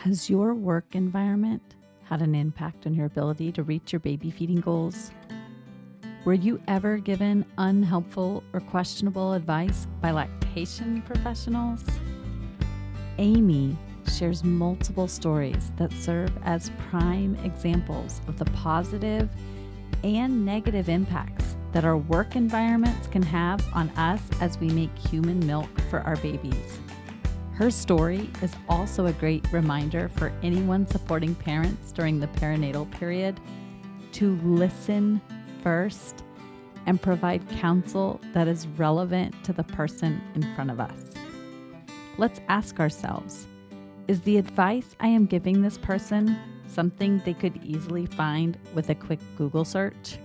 Has your work environment had an impact on your ability to reach your baby feeding goals? Were you ever given unhelpful or questionable advice by lactation professionals? Amy shares multiple stories that serve as prime examples of the positive and negative impacts that our work environments can have on us as we make human milk for our babies. Her story is also a great reminder for anyone supporting parents during the perinatal period to listen first and provide counsel that is relevant to the person in front of us. Let's ask ourselves, is the advice I am giving this person something they could easily find with a quick Google search?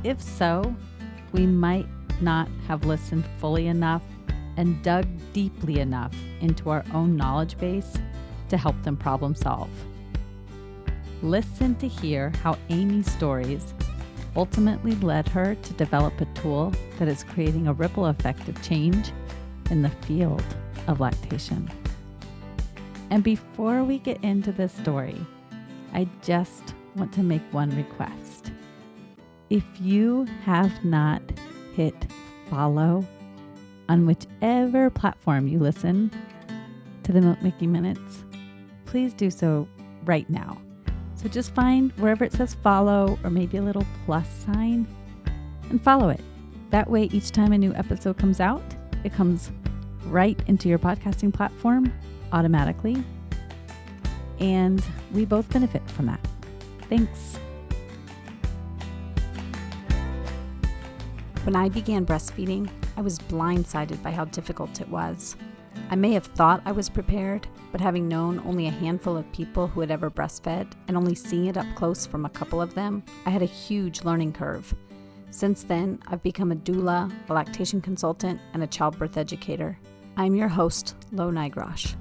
If so, we might not have listened fully enough and dug deeply enough into our own knowledge base to help them problem solve. Listen to hear how Amy's stories ultimately led her to develop a tool that is creating a ripple effect of change in the field of lactation. And before we get into this story, I just want to make one request. If you have not hit follow on whichever platform you listen to the Milk Making Minutes, please do so right now. So just find wherever it says follow or maybe a little plus sign and follow it. That way, each time a new episode comes out, it comes right into your podcasting platform automatically. And we both benefit from that. Thanks. When I began breastfeeding, I was blindsided by how difficult it was. I may have thought I was prepared, but having known only a handful of people who had ever breastfed and only seeing it up close from a couple of them, I had a huge learning curve. Since then, I've become a doula, a lactation consultant, and a childbirth educator. I'm your host, Lo Nigrosh,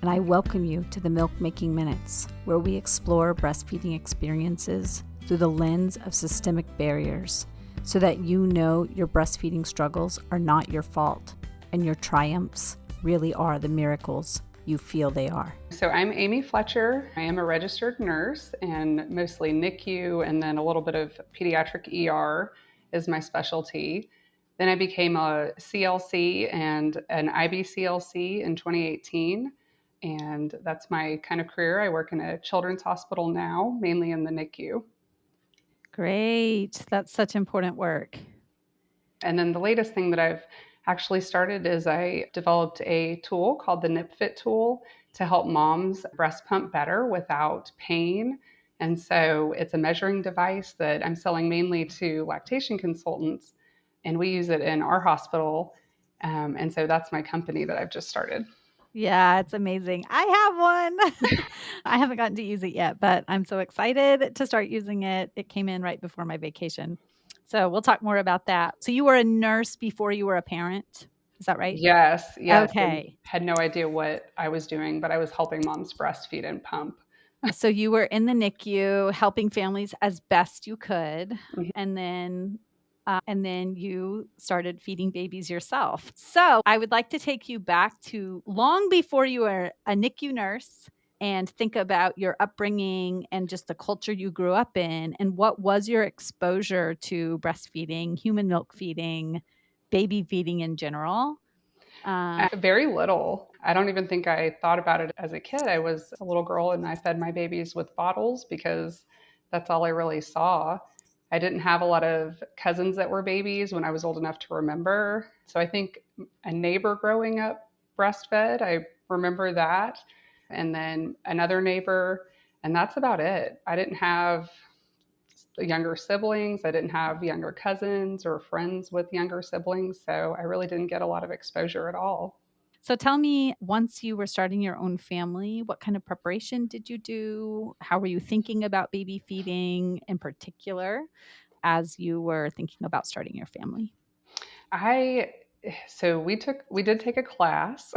and I welcome you to the Milk Making Minutes, where we explore breastfeeding experiences through the lens of systemic barriers, so that you know your breastfeeding struggles are not your fault and your triumphs really are the miracles you feel they are. So I'm Amy Fletcher. I am a registered nurse and mostly NICU and then a little bit of pediatric ER is my specialty. Then I became a CLC and an IBCLC in 2018. And that's my kind of career. I work in a children's hospital now, mainly in the NICU. Great. That's such important work. And then the latest thing that I've actually started is I developed a tool called the NipFit Tool to help moms breast pump better without pain. And so it's a measuring device that I'm selling mainly to lactation consultants, and we use it in our hospital. And so that's my company that I've just started. Yeah, it's amazing. I have one. I haven't gotten to use it yet, but I'm so excited to start using it. It came in right before my vacation. So we'll talk more about that. So you were a nurse before you were a parent. Is that right? Yes. And Okay. had no idea what I was doing, but I was helping moms breastfeed and pump. So you were in the NICU helping families as best you could. Mhm. And then you started feeding babies yourself. So I would like to take you back to long before you were a NICU nurse and think about your upbringing and just the culture you grew up in. And what was your exposure to breastfeeding, human milk feeding, baby feeding in general? Very little. I don't even think I thought about it as a kid. I was a little girl and I fed my babies with bottles because that's all I really saw. I didn't have a lot of cousins that were babies when I was old enough to remember. So I think a neighbor growing up breastfed, I remember that. And then another neighbor, and that's about it. I didn't have younger siblings. I didn't have younger cousins or friends with younger siblings. So I really didn't get a lot of exposure at all. So tell me, once you were starting your own family, what kind of preparation did you do? How were you thinking about baby feeding in particular as you were thinking about starting your family? I so we did take a class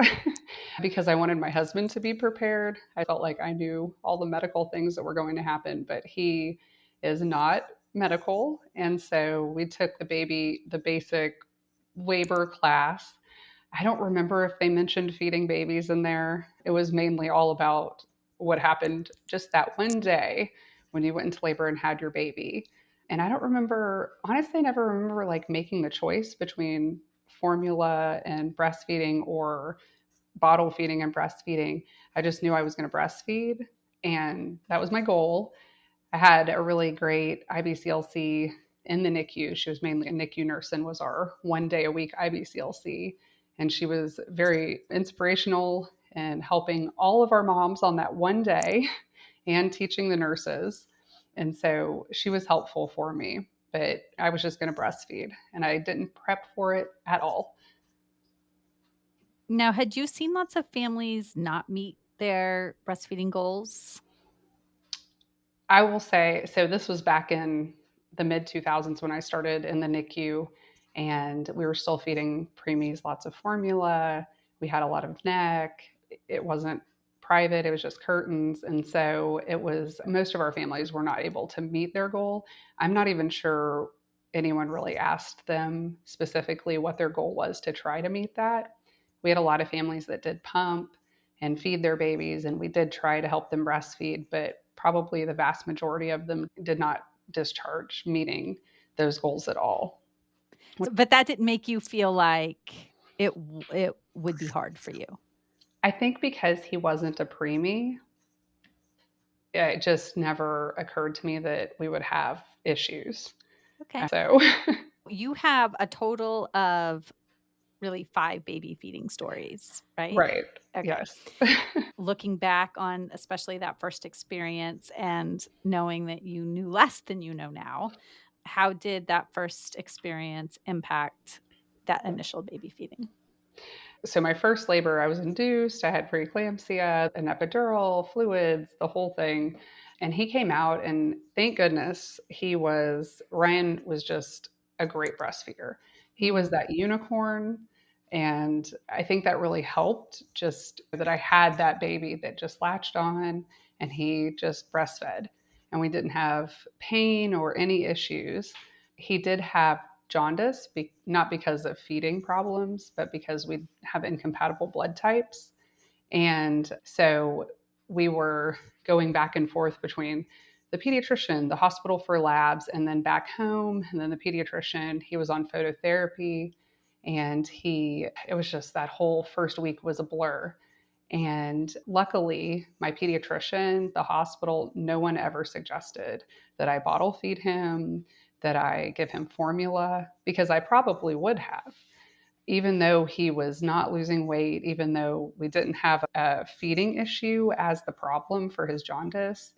because I wanted my husband to be prepared. I felt like I knew all the medical things that were going to happen, but he is not medical. And so we took the basic labor class. I don't remember if they mentioned feeding babies in there. It was mainly all about what happened just that one day when you went into labor and had your baby. And I don't remember, honestly, I never remember like making the choice between formula and breastfeeding or bottle feeding and breastfeeding. I just knew I was going to breastfeed, and that was my goal. I had a really great IBCLC in the NICU. She was mainly a NICU nurse and was our 1 day a week IBCLC. And she was very inspirational in helping all of our moms on that 1 day and teaching the nurses. And so she was helpful for me, but I was just going to breastfeed and I didn't prep for it at all. Now, had you seen lots of families not meet their breastfeeding goals? I will say, so this was back in the mid 2000s when I started in the NICU, and we were still feeding preemies lots of formula. We had a lot of neck. It wasn't private, it was just curtains. And so it was, most of our families were not able to meet their goal. I'm not even sure anyone really asked them specifically what their goal was to try to meet that. We had a lot of families that did pump and feed their babies, and we did try to help them breastfeed, but probably the vast majority of them did not discharge meeting those goals at all. But that didn't make you feel like it would be hard for you. I think because he wasn't a preemie, it just never occurred to me that we would have issues. Okay. So, You have a total of really 5 baby feeding stories, right? right. Okay. Yes. Looking back on especially that first experience and knowing that you knew less than you know now, how did that first experience impact that initial baby feeding? So my first labor, I was induced. I had preeclampsia, an epidural, fluids, the whole thing. And he came out, and thank goodness Ryan was just a great breastfeeder. He was Mm. that unicorn. And I think that really helped, just that I had that baby that just latched on and he just breastfed. And we didn't have pain or any issues. He did have jaundice, not because of feeding problems, but because we have incompatible blood types. And so we were going back and forth between the pediatrician, the hospital for labs, and then back home. And then the pediatrician, he was on phototherapy. And it was just that whole first week was a blur. And luckily, my pediatrician, the hospital, no one ever suggested that I bottle feed him, that I give him formula, because I probably would have. Even though he was not losing weight, even though we didn't have a feeding issue as the problem for his jaundice,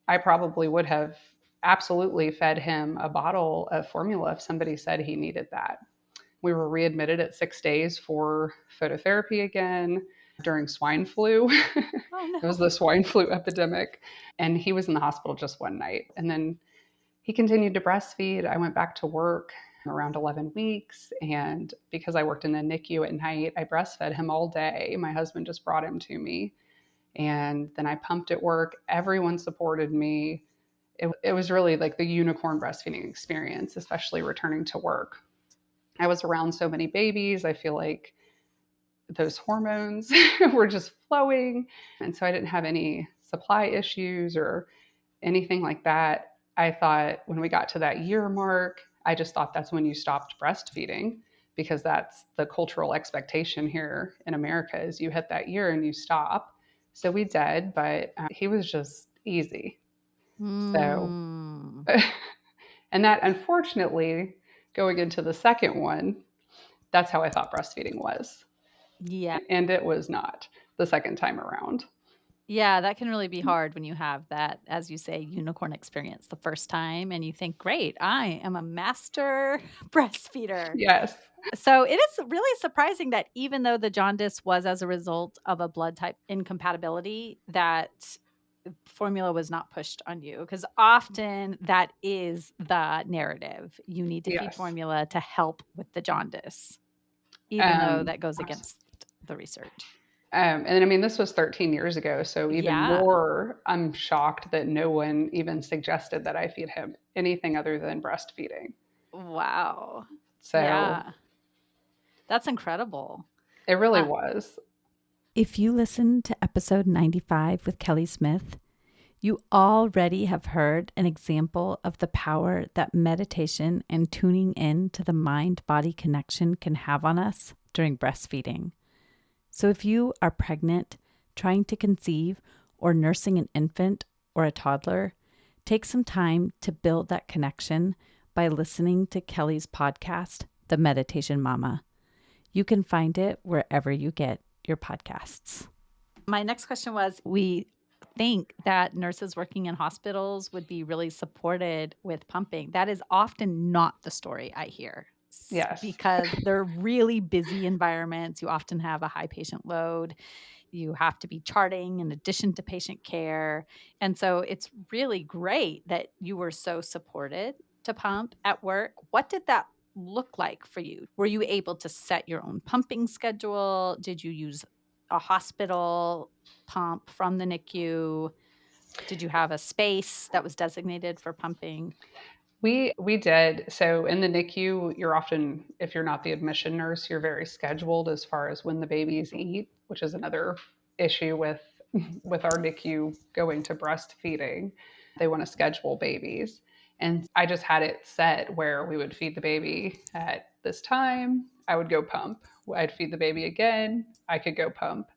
I probably would have absolutely fed him a bottle of formula if somebody said he needed that. We were readmitted at 6 days for phototherapy again during swine flu. Oh, It was no. the swine flu epidemic. And he was in the hospital just one night. And then he continued to breastfeed. I went back to work around 11 weeks. And because I worked in the NICU at night, I breastfed him all day. My husband just brought him to me. And then I pumped at work. Everyone supported me. It was really like the unicorn breastfeeding experience, especially returning to work. I was around so many babies. I feel like those hormones were just flowing. And so I didn't have any supply issues or anything like that. I thought when we got to that year mark, I just thought that's when you stopped breastfeeding, because that's the cultural expectation here in America is you hit that year and you stop. So we did, but he was just easy. So, Mm. and that unfortunately, going into the second one, that's how I thought breastfeeding was. Yeah. And it was not the second time around. Yeah, that can really be hard when you have that, as you say, unicorn experience the first time and you think, great, I am a master breastfeeder. Yes. So it is really surprising that even though the jaundice was as a result of a blood type incompatibility, that formula was not pushed on you. Because often that is the narrative. You need to feed Yes. formula to help with the jaundice, even though Um, that goes against the research. and then, I mean, this was 13 years ago. So even Yeah. more, I'm shocked that no one even suggested that I feed him anything other than breastfeeding. Wow. So Yeah. That's incredible. it really Uh, was. If you listen to episode 95 with Kelly Smith, you already have heard an example of the power that meditation and tuning in to the mind-body connection can have on us during breastfeeding. So if you are pregnant, trying to conceive, or nursing an infant or a toddler, take some time to build that connection by listening to Kelly's podcast, The Meditation Mama. You can find it wherever you get your podcasts. My next question was, we think that nurses working in hospitals would be really supported with pumping. That is often not the story I hear. Yes. Because they're really busy environments. You often have a high patient load. You have to be charting in addition to patient care. And so it's really great that you were so supported to pump at work. What did that look like for you? Were you able to set your own pumping schedule? Did you use a hospital pump from the NICU? Did you have a space that was designated for pumping? We did. So in the NICU, you're often, if you're not the admission nurse, you're very scheduled as far as when the babies eat, which is another issue with our NICU going to breastfeeding. They want to schedule babies. And I just had it set where we would feed the baby at this time, I would go pump. I'd feed the baby again, I could go pump.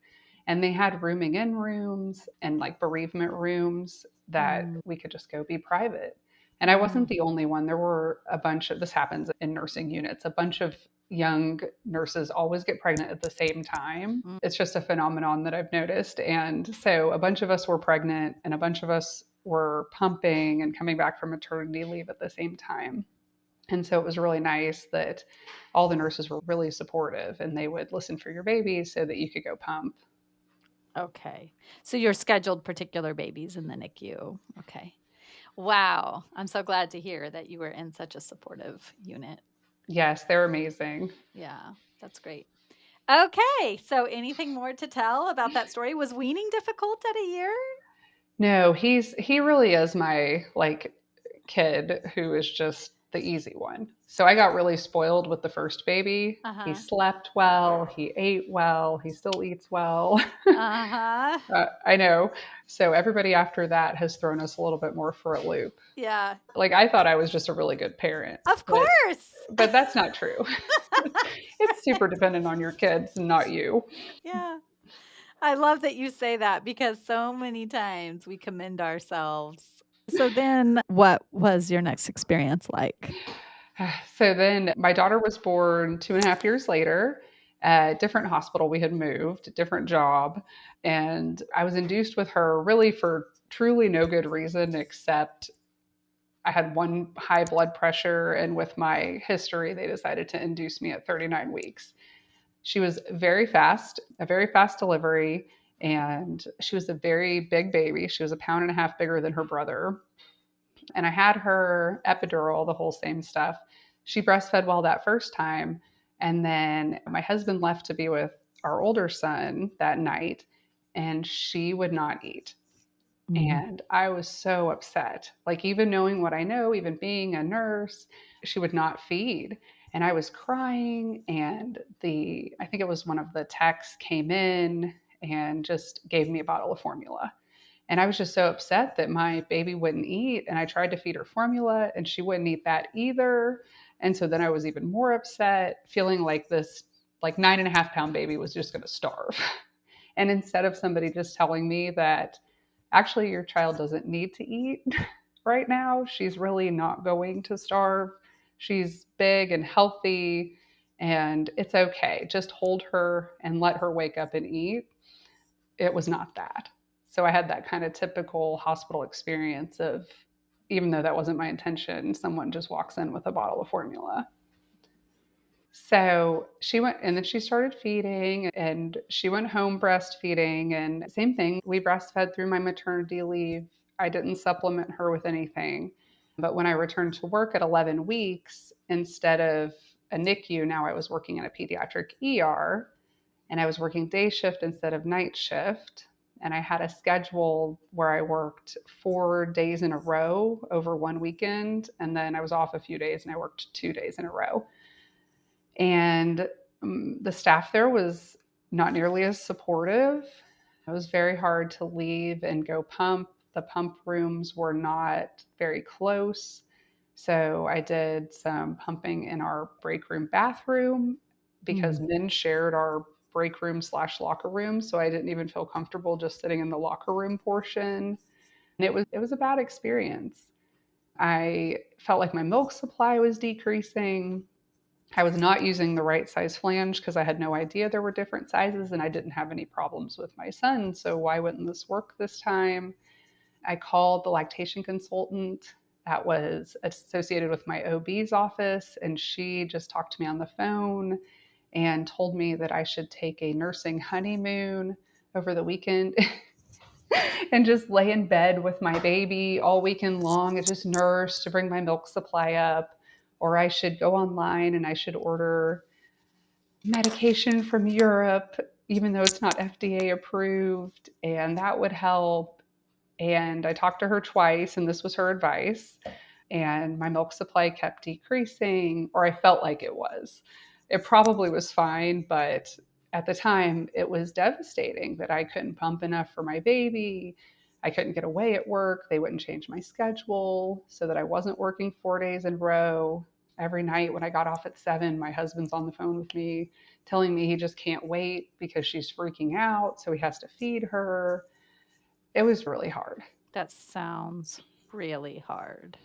And they had rooming in rooms and like bereavement rooms that we could just go be private. And I wasn't the only one. There were a bunch of, this happens in nursing units, a bunch of young nurses always get pregnant at the same time. It's just a phenomenon that I've noticed. And so a bunch of us were pregnant and a bunch of us were pumping and coming back from maternity leave at the same time. And so it was really nice that all the nurses were really supportive and they would listen for your baby so that you could go pump. Okay. So you're scheduled particular babies in the NICU. Okay. Wow. I'm so glad to hear that you were in such a supportive unit. Yes, they're amazing. Yeah, that's great. Okay. So anything more to tell about that story? Was weaning difficult at a year? No, he really is my like kid who is just the easy one. So I got really spoiled with the first baby. He slept well, he ate well, he still eats well. I know. So everybody after that has thrown us a little bit more for a loop. Yeah. Like I thought I was just a really good parent. Of course. But that's not true. It's super dependent on your kids and not you. Yeah. I love that you say that because so many times we commend ourselves. So then what was your next experience like? So then my daughter was born 2.5 years later. Different hospital. We had moved, different job. And I was induced with her really for truly no good reason except I had one high blood pressure. And with my history, they decided to induce me at 39 weeks. She was very fast, a very fast delivery. And she was a very big baby. She was 1.5 pounds bigger than her brother. And I had her epidural, the whole same stuff. She breastfed well that first time. And then my husband left to be with our older son that night, and she would not eat. And I was so upset. Like, even knowing what I know, even being a nurse, she would not feed. And I was crying. And I think it was one of the techs came in and just gave me a bottle of formula. And I was just so upset that my baby wouldn't eat. And I tried to feed her formula and she wouldn't eat that either. And so then I was even more upset, feeling like this like 9.5 pound baby was just going to starve. And instead of somebody just telling me that actually your child doesn't need to eat right now, she's really not going to starve. She's big and healthy and it's okay. Just hold her and let her wake up and eat. It was not that. So I had that kind of typical hospital experience of, even though that wasn't my intention, someone just walks in with a bottle of formula. So she went, and then she started feeding, and she went home breastfeeding. And same thing, we breastfed through my maternity leave. I didn't supplement her with anything. But when I returned to work at 11 weeks, instead of a NICU, now I was working in a pediatric ER, and I was working day shift instead of night shift. And I had a schedule where I worked 4 days in a row over one weekend. And then I was off a few days and I worked 2 days in a row. And the staff there was not nearly as supportive. It was very hard to leave and go pump. The pump rooms were not very close. So I did some pumping in our break room bathroom because men shared our break room slash locker room. So I didn't even feel comfortable just sitting in the locker room portion. And it was a bad experience. I felt like my milk supply was decreasing. I was not using the right size flange because I had no idea there were different sizes and I didn't have any problems with my son. So why wouldn't this work this time? I called the lactation consultant that was associated with my OB's office, and she just talked to me on the phone and told me that I should take a nursing honeymoon over the weekend and just lay in bed with my baby all weekend long and just nurse to bring my milk supply up. Or I should go online and I should order medication from Europe, even though it's not FDA approved, and that would help. And I talked to her twice, and this was her advice. And my milk supply kept decreasing, or I felt like it was. It probably was fine, but at the time, it was devastating that I couldn't pump enough for my baby. I couldn't get away at work. They wouldn't change my schedule so that I wasn't working 4 days in a row. Every night when I got off at 7, my husband's on the phone with me telling me he just can't wait because she's freaking out. So he has to feed her. It was really hard. That sounds really hard.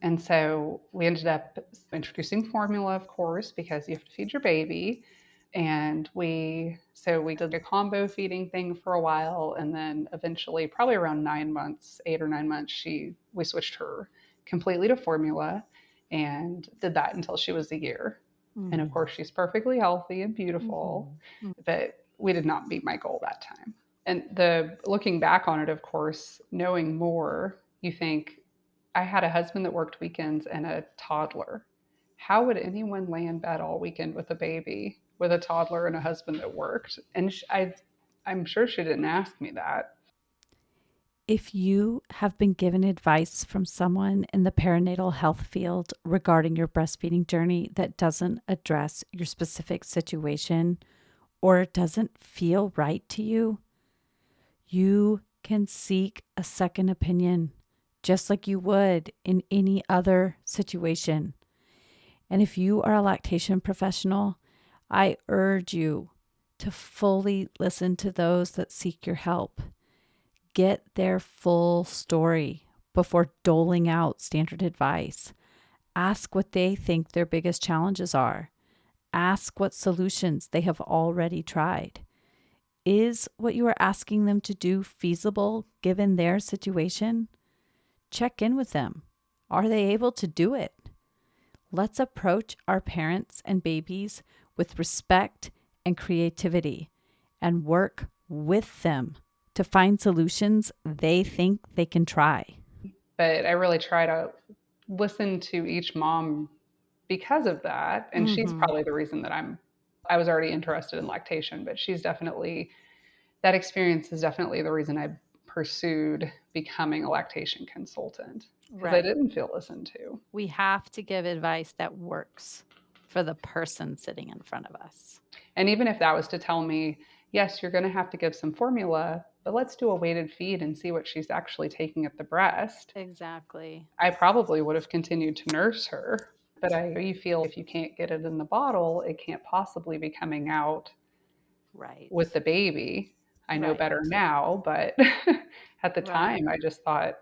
And so we ended up introducing formula, of course, because you have to feed your baby. And we did a combo feeding thing for a while. And then eventually, probably around 9 months, 8 or 9 months, we switched her completely to formula and did that until she was a year. And of course, she's perfectly healthy and beautiful, but we did not meet my goal that time. And looking back on it, of course, knowing more, you think, I had a husband that worked weekends and a toddler. How would anyone lay in bed all weekend with a baby, with a toddler and a husband that worked? And I'm sure she didn't ask me that. If you have been given advice from someone in the perinatal health field regarding your breastfeeding journey that doesn't address your specific situation or it doesn't feel right to you, you can seek a second opinion just like you would in any other situation. And if you are a lactation professional, I urge you to fully listen to those that seek your help. Get their full story before doling out standard advice. Ask what they think their biggest challenges are. Ask what solutions they have already tried. Is what you are asking them to do feasible given their situation? Check in with them. Are they able to do it? Let's approach our parents and babies with respect and creativity and work with them to find solutions they think they can try. But I really try to listen to each mom because of that. And she's probably the reason that I was already interested in lactation, but that experience is definitely the reason I pursued becoming a lactation consultant because I didn't feel listened to. We have to give advice that works for the person sitting in front of us. And even if that was to tell me, yes, you're going to have to give some formula, but let's do a weighted feed and see what she's actually taking at the breast. Exactly. I probably would have continued to nurse her. But you feel if you can't get it in the bottle, it can't possibly be coming out with the baby. I know better now, but at the time, I just thought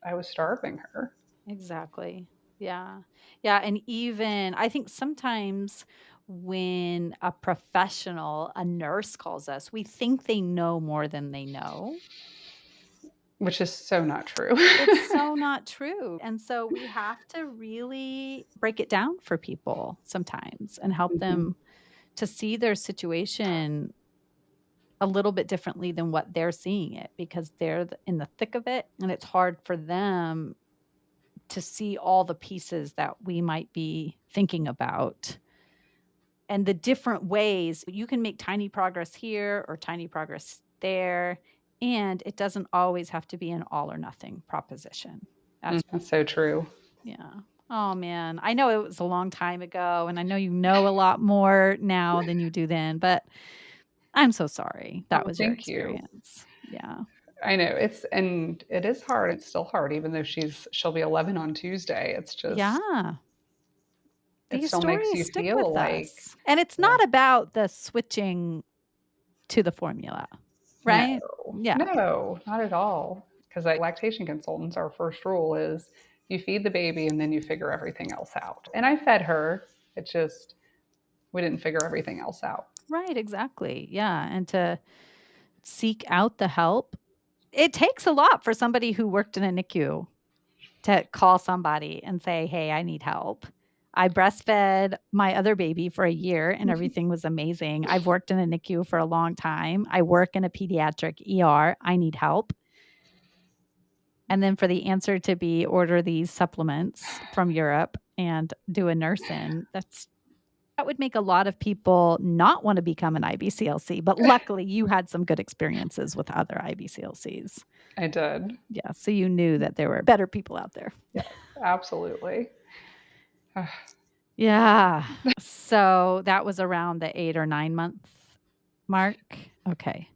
I was starving her. Exactly. Yeah. Yeah. And even I think sometimes when a professional, a nurse calls us, we think they know more than they know. Which is so not true. It's so not true. And so we have to really break it down for people sometimes and help them to see their situation a little bit differently than what they're seeing it because they're in the thick of it and it's hard for them to see all the pieces that we might be thinking about and the different ways you can make tiny progress here or tiny progress there. And it doesn't always have to be an all or nothing proposition. That's so true. Yeah. Oh, man. I know it was a long time ago, and I know you know a lot more now than you do then, but I'm so sorry that Oh, was your thank you. experience. Yeah. I know and it is hard. It's still hard, even though she'll be 11 on Tuesday. It's just, Yeah. it These still makes stories you stick feel with like, us. And it's yeah, not about the switching to the formula, no, right? Yeah. no, not at all. Because lactation consultants, our first rule is you feed the baby and then you figure everything else out. And I fed her. It's just, we didn't figure everything else out. Right, exactly. Yeah, and to seek out the help. It takes a lot for somebody who worked in a NICU to call somebody and say, "Hey, I need help. I breastfed my other baby for a year and everything was amazing. I've worked in a NICU for a long time. I work in a pediatric ER. I need help." And then for the answer to be order these supplements from Europe and do a nurse in, that would make a lot of people not want to become an IBCLC, but luckily you had some good experiences with other IBCLCs. I did. Yeah, so you knew that there were better people out there. Yes, absolutely. Yeah. So that was around the 8 or 9 month mark? Okay.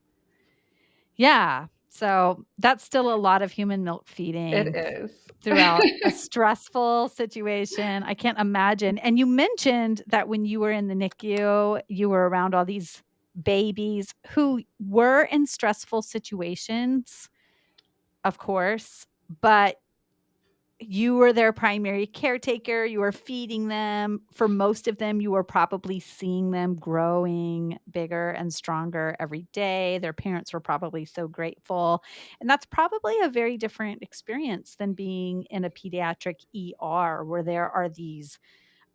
Yeah. So that's still a lot of human milk It feeding is. throughout a stressful situation. I can't imagine. And you mentioned that when you were in the NICU, you were around all these babies who were in stressful situations, of course, but you were their primary caretaker. You were feeding them. For most of them, you were probably seeing them growing bigger and stronger every day. Their parents were probably so grateful. And that's probably a very different experience than being in a pediatric ER where there are these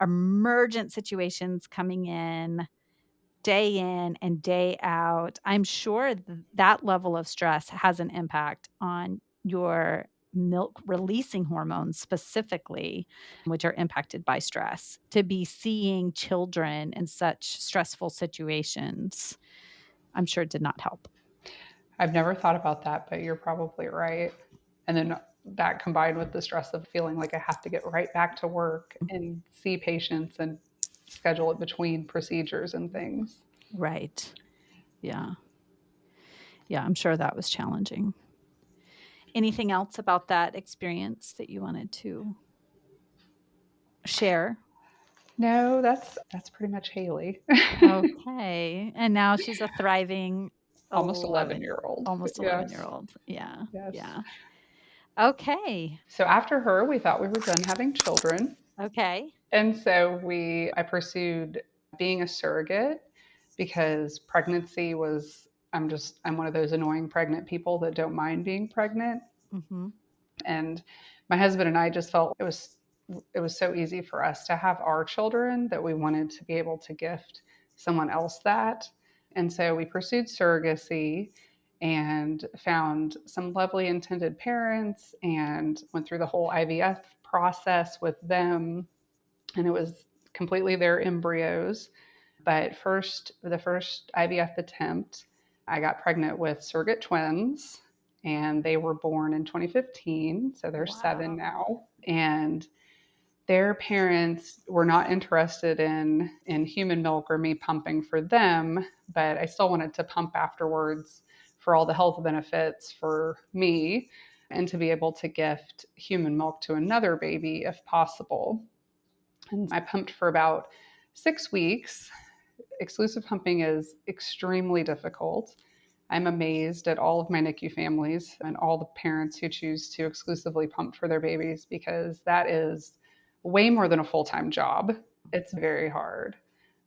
emergent situations coming in and day out. I'm sure that level of stress has an impact on your milk releasing hormones specifically, which are impacted by stress. To be seeing children in such stressful situations, I'm sure did not help. I've never thought about that, but you're probably right. And then that combined with the stress of feeling like I have to get right back to work and see patients and schedule it between procedures and things. Right. Yeah. Yeah, I'm sure that was challenging. Anything else about that experience that you wanted to share? No, that's pretty much Haley. Okay, and now she's a thriving Almost 11 11 year old. almost Yes. 11-year-old. Yeah, Yes. yeah. Okay, So after her, we thought we were done having children. okay. And so I pursued being a surrogate because pregnancy was, I'm one of those annoying pregnant people that don't mind being pregnant. Mhm. And my husband and I just felt it was so easy for us to have our children that we wanted to be able to gift someone else that. And so we pursued surrogacy and found some lovely intended parents and went through the whole IVF process with them. And it was completely their embryos. But the first IVF attempt, I got pregnant with surrogate twins, and they were born in 2015. So they're 7 Wow. now. And their parents were not interested in human milk or me pumping for them, but I still wanted to pump afterwards for all the health benefits for me and to be able to gift human milk to another baby if possible. And I pumped for about 6 weeks. Exclusive pumping is extremely difficult. I'm amazed at all of my NICU families and all the parents who choose to exclusively pump for their babies because that is way more than a full time job. It's very hard.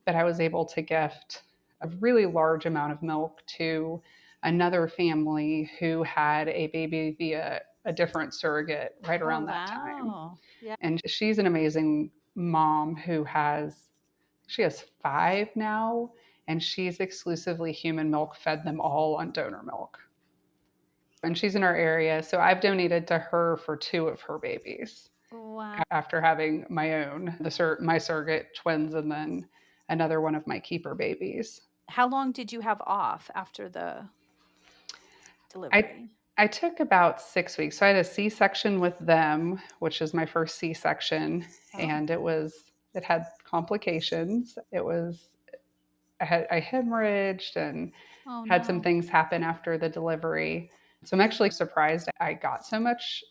But I was able to gift a really large amount of milk to another family who had a baby via a different surrogate right Oh, around that time. wow. Yeah. And she's an amazing mom she has 5 now, and she's exclusively human milk, fed them all on donor milk. And she's in our area, so I've donated to her for 2 of her babies Wow. after having my own, my surrogate twins, and then another one of my keeper babies. How long did you have off after the I delivery? I took about 6 weeks. So I had a C-section with them, which is my first C-section, Oh, and it had complications. I hemorrhaged and Oh, had some no. things happen after the delivery. So I'm actually surprised I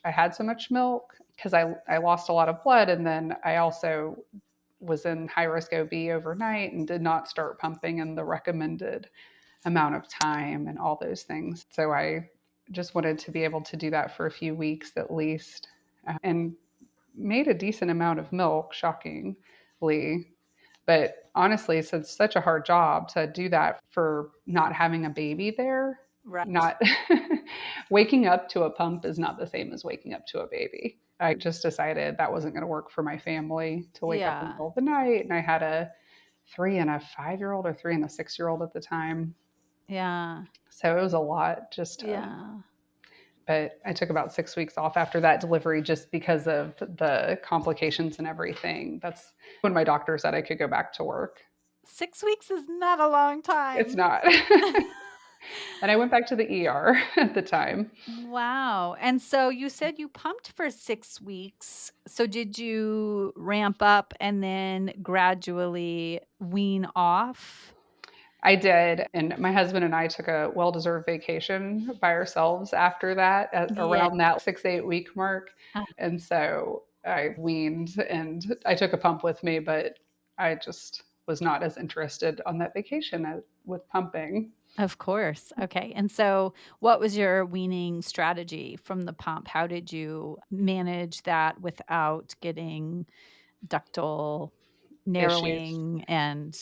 had so much milk because I lost a lot of blood. And then I also was in high risk OB overnight and did not start pumping in the recommended amount of time and all those things. So I just wanted to be able to do that for a few weeks at least, and made a decent amount of milk, shockingly. But honestly, it's such a hard job to do that for not having a baby there. Right. Not waking up to a pump is not the same as waking up to a baby. I just decided that wasn't going to work for my family to wake up in the Yeah. middle of the night. And I had a 3 and a 5-year-old or 3 and a 6-year-old at the time. Yeah. So it was a lot Yeah. but I took about 6 weeks off after that delivery just because of the complications and everything. That's when my doctor said I could go back to work. 6 weeks is not a long It's time. not. And I went back to the ER at the time. Wow. And so you said you pumped for 6 weeks. So did you ramp up and then gradually wean off? I did. And my husband and I took a well deserved vacation by ourselves after that, at Yeah. around that 6, 8 week mark. Uh, And so I weaned and I took a pump with me, but I just was not as interested on that vacation with pumping. Of course. Okay. And so what was your weaning strategy from the pump? How did you manage that without getting ductal Issues. narrowing and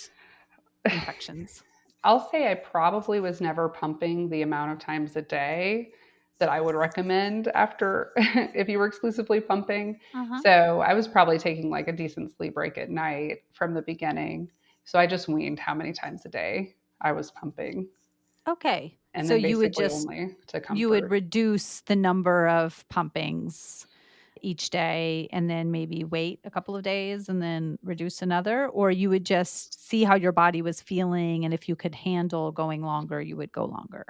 infections? I'll say I probably was never pumping the amount of times a day that I would recommend after if you were exclusively pumping. Uh-huh. So I was probably taking like a decent sleep break at night from the beginning. So I just weaned how many times a day I was pumping, Okay. and So then basically only to you would comfort. reduce the number of pumpings each day and then maybe wait a couple of days and then reduce another, or you would just see how your body was feeling, and if you could handle going longer, you would go longer.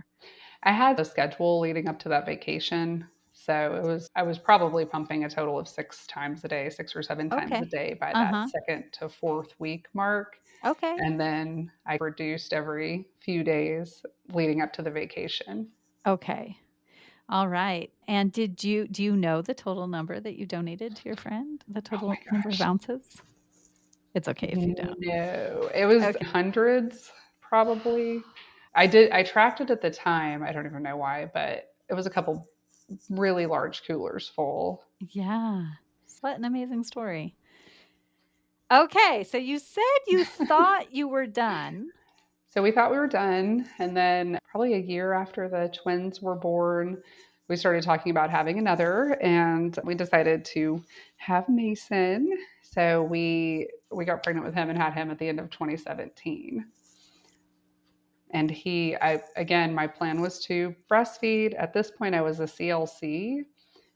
I had a schedule leading up to that vacation. So I was probably pumping a total of 6 times a day, 6 or 7 times a Okay. day by that Uh-huh. second to fourth week mark. Okay. And then I reduced every few days leading up to the vacation. Okay. All right. And do you know the total number that you donated to your friend? The Oh my total number of gosh. ounces? It's okay if you don't. No, it was Okay. hundreds probably. I tracked it at the time. I don't even know why, but it was a couple really large coolers full. Yeah. What an amazing story. Okay, so you said you thought you were done. So we thought we were done. And then, probably a year after the twins were born, we started talking about having another. And we decided to have Mason. So we got pregnant with him and had him at the end of 2017. And again, my plan was to breastfeed. At this point, I was a CLC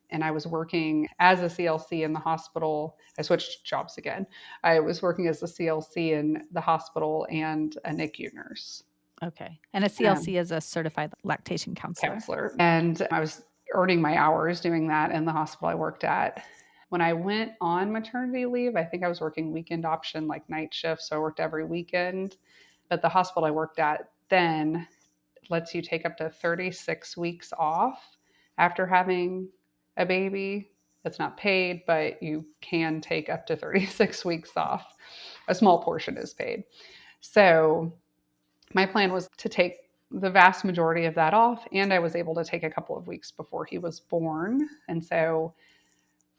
and I was working as a CLC in the hospital. I switched jobs again. I was working as a CLC in the hospital and a NICU nurse. Okay. And a Um, CLC is a certified lactation counselor. Counselor. And I was earning my hours doing that in the hospital I worked at. When I went on maternity leave, I think I was working weekend option, like night shift. So I worked every weekend. But the hospital I worked at then lets you take up to 36 weeks off after having a baby. It's not paid, but you can take up to 36 weeks off. A small portion is paid. So my plan was to take the vast majority of that off, and I was able to take a couple of weeks before he was born. And so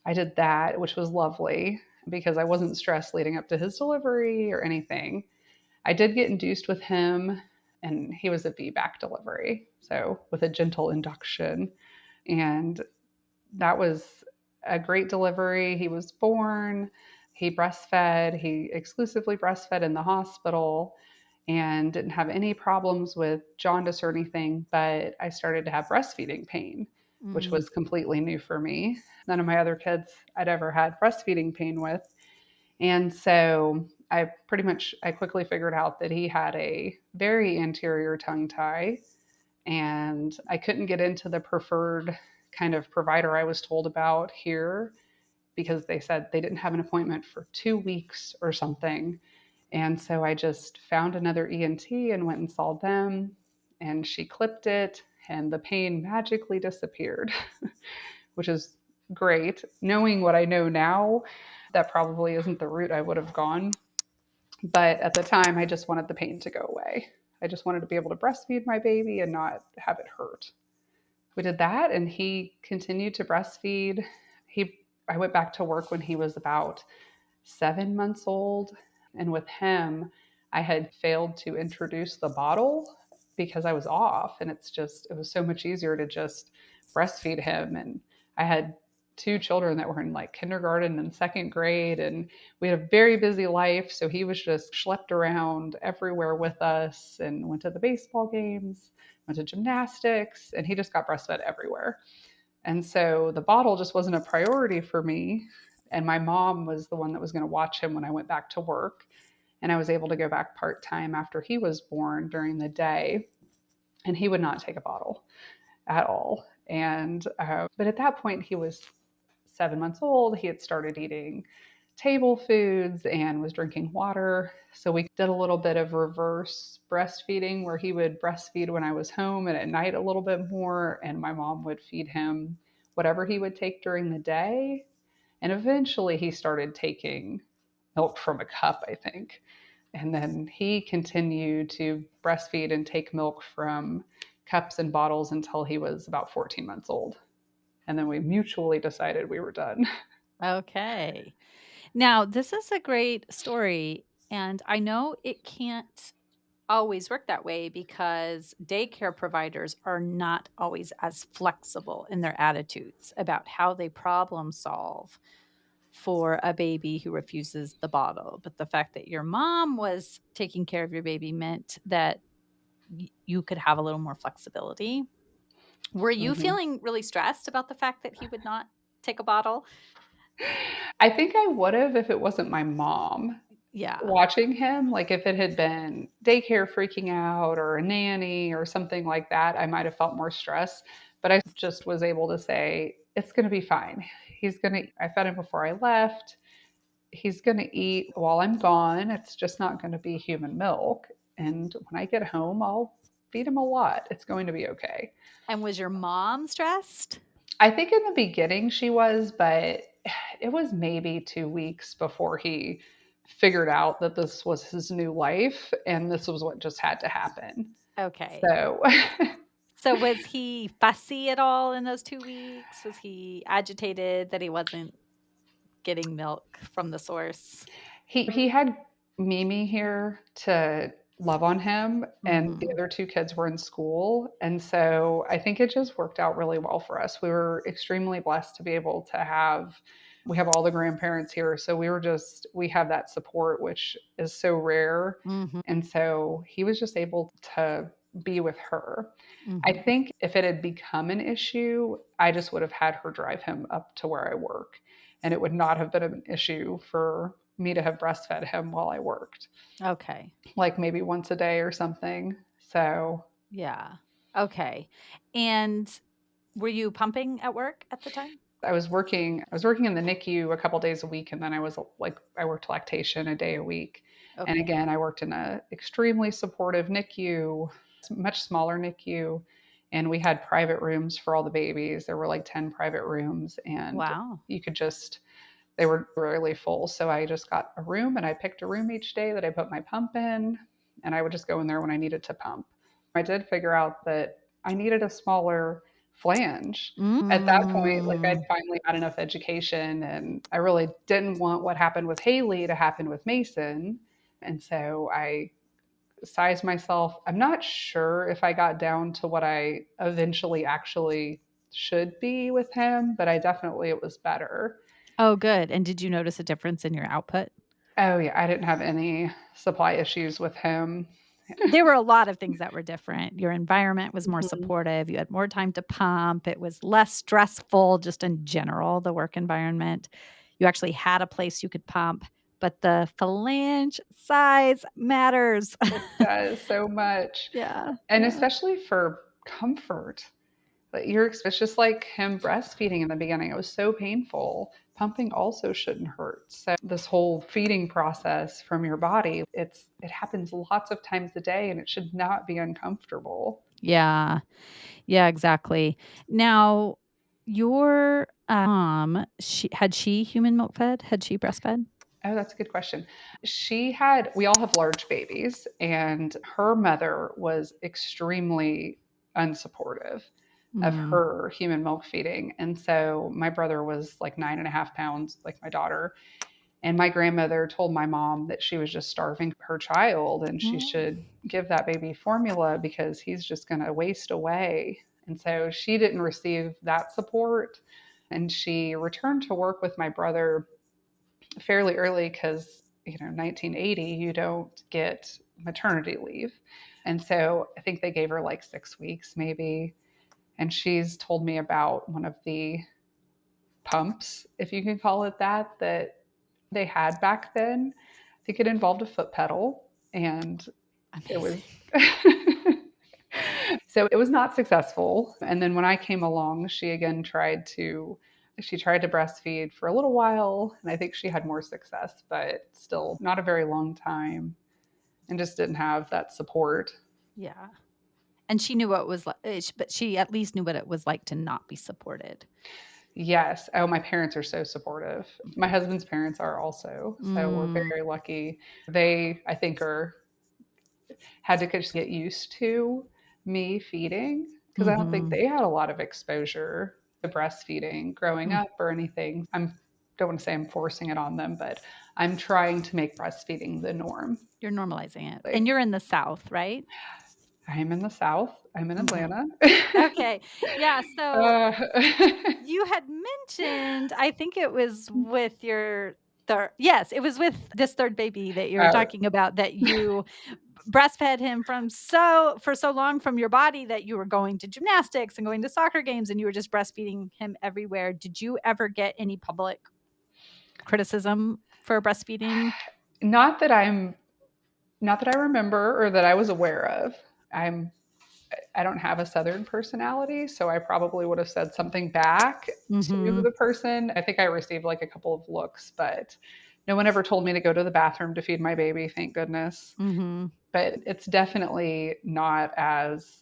I did that, which was lovely because I wasn't stressed leading up to his delivery or anything. I did get induced with him, and he was a VBAC delivery, so with a gentle induction. And that was a great delivery. He was born, he breastfed, he exclusively breastfed in the hospital and didn't have any problems with jaundice or anything. But I started to have breastfeeding pain, which Mm, was completely new for me. None of my other kids I'd ever had breastfeeding pain with. And so I quickly figured out that he had a very anterior tongue tie, and I couldn't get into the preferred kind of provider I was told about here because they said they didn't have an appointment for 2 weeks or something. And so I just found another ENT and went and saw them, and she clipped it, and the pain magically disappeared, which is great. Knowing what I know now, that probably isn't the route I would have gone. But at the time, I just wanted the pain to go away. I just wanted to be able to breastfeed my baby and not have it hurt. We did that, and he continued to breastfeed. I went back to work when he was about 7 months old. And with him, I had failed to introduce the bottle because I was off. And it was so much easier to just breastfeed him. And I had two children that were in like kindergarten and second grade. And we had a very busy life. So he was just schlepped around everywhere with us and went to the baseball games, went to gymnastics, and he just got breastfed everywhere. And so the bottle just wasn't a priority for me. And my mom was the one that was going to watch him when I went back to work. And I was able to go back part time after he was born during the day. And he would not take a bottle at all. But at that point, he was 7 months old. He had started eating table foods and was drinking water. So we did a little bit of reverse breastfeeding where he would breastfeed when I was home and at night a little bit more. And my mom would feed him whatever he would take during the day. And eventually he started taking milk from a cup, I think. And then he continued to breastfeed and take milk from cups and bottles until he was about 14 months old. And then we mutually decided we were done. Okay. Now, this is a great story, and I know it can't always work that way because daycare providers are not always as flexible in their attitudes about how they problem solve for a baby who refuses the bottle. But the fact that your mom was taking care of your baby meant that you could have a little more flexibility. Were you Mhm. feeling really stressed about the fact that he would not take a bottle? I think I would have if it wasn't my mom Yeah. watching him. Like if it had been daycare freaking out or a nanny or something like that, I might have felt more stress. But I just was able to say, it's going to be fine. I fed him before I left. He's going to eat while I'm gone. It's just not going to be human milk. And when I get home, I'll feed him a lot. It's going to be okay. And was your mom stressed? I think in the beginning she was, but it was maybe 2 weeks before he figured out that this was his new life and this was what just had to happen. Okay. So So was he fussy at all in those 2 weeks? Was he agitated that he wasn't getting milk from the source? he had Mimi here to love on him, and the Mhm. other two kids were in school. And so I think it just worked out really well for us. We were extremely blessed to be able to we have all the grandparents here. So we have that support, which is so rare. Mhm. And so he was just able to be with her. I Mhm. think if it had become an issue, I just would have had her drive him up to where I work. And it would not have been an issue for me to have breastfed him while I worked, Okay. like maybe once a day or something. So Yeah. Okay. And were you pumping at work at the time? I was working in the NICU a couple days a week, and then I worked lactation a day a week. And Okay. again, I worked in a extremely supportive NICU, much smaller NICU, and we had private rooms for all the babies. There were like 10 private rooms, and Wow. you could just they were really full. So I just got a room and I picked a room each day that I put my pump in, and I would just go in there when I needed to pump. I did figure out that I needed a smaller flange. At that point, like I'd Mm. finally had enough education and I really didn't want what happened with Haley to happen with Mason. And so I sized myself. I'm not sure if I got down to what I eventually actually should be with him, but I definitely it was better. Oh, good. And did you notice a difference in your output? Oh yeah, I didn't have any supply issues with him. There were a lot of things that were different. Your environment was more Mhm. supportive. You had more time to pump. It was less stressful, just in general, the work environment. You actually had a place you could pump, but the phalange size matters. It does so much, Yeah. and Yeah. especially for comfort. But it's just like him breastfeeding in the beginning. It was so painful pumping also shouldn't hurt. So this whole feeding process from your body, it happens lots of times a day and it should not be uncomfortable. Yeah. Yeah, exactly. Now, your mom, she human milk fed? Had she breastfed? Oh, that's a good question. We all have large babies, and her mother was extremely unsupportive of Mm. her human milk feeding. And so my brother was like 9.5 pounds, like my daughter. And my grandmother told my mom that she was just starving her child and she Mm. should give that baby formula because he's just going to waste away. And so she didn't receive that support. And she returned to work with my brother fairly early because, 1980, you don't get maternity leave. And so I think they gave her like 6 weeks maybe. And she's told me about one of the pumps, if you can call it that, that they had back then. I think it involved a foot pedal and it was Amazing. so it was not successful. And then when I came along, she tried to breastfeed for a little while and I think she had more success, but still not a very long time and just didn't have that support. Yeah. And she knew what it was like, but she at least knew what it was like to not be supported. Yes. Oh, my parents are so supportive. My husband's parents are also. So we're Mm. very lucky. They, I think, are had to just get used to me feeding because I don't think Mhm. they had a lot of exposure to breastfeeding growing Mm. up or anything. Don't want to say I'm forcing it on them, but I'm trying to make breastfeeding the norm. You're normalizing it. And Like, you're in the South, right? I'm in the South. I'm in Mhm. Atlanta. Okay. Yeah, so uh, you had mentioned, I think it was with your third, yes, it was with this third baby that you were oh, talking about, that you breastfed him for so long from your body, that you were going to gymnastics and going to soccer games and you were just breastfeeding him everywhere. Did you ever get any public criticism for breastfeeding? not that I'm not that I remember or that I was aware of. I'm I don't have a Southern personality, so I probably would have said something back to Mhm. the person. I think I received like a couple of looks, but no one ever told me to go to the bathroom to feed my baby, thank goodness. Mhm. But it's definitely not as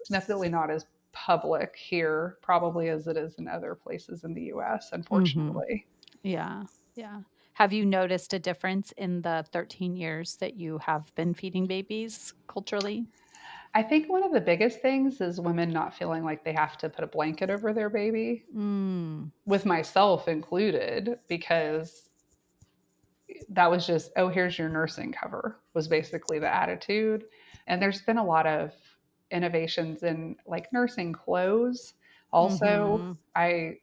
public here, probably as it is in other places in the US, Mhm. unfortunately. Yeah. Yeah. Have you noticed a difference in the 13 years that you have been feeding babies culturally? I think one of the biggest things is women not feeling like they have to put a blanket over their baby, Mm. with myself included, because that was just, oh, here's your nursing cover, was basically the attitude. And there's been a lot of innovations in like nursing clothes. Also, Mhm. I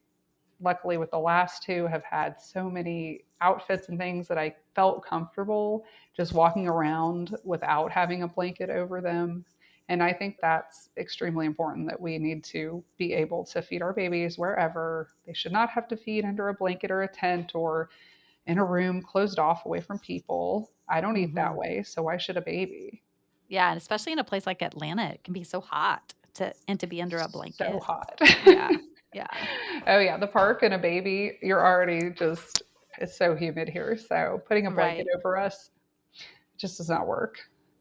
luckily with the last two have had so many outfits and things that I felt comfortable just walking around without having a blanket over them. And I think that's extremely important that we need to be able to feed our babies wherever. They should not have to feed under a blanket or a tent or in a room closed off away from people. I don't eat that Mhm. way, so why should a baby? Yeah, and especially in a place like Atlanta, it can be so hot to be under a So blanket. hot. Yeah. Yeah. Oh yeah, the park and a baby, you're already just it's so humid here. So putting a blanket Right. over us just does not work.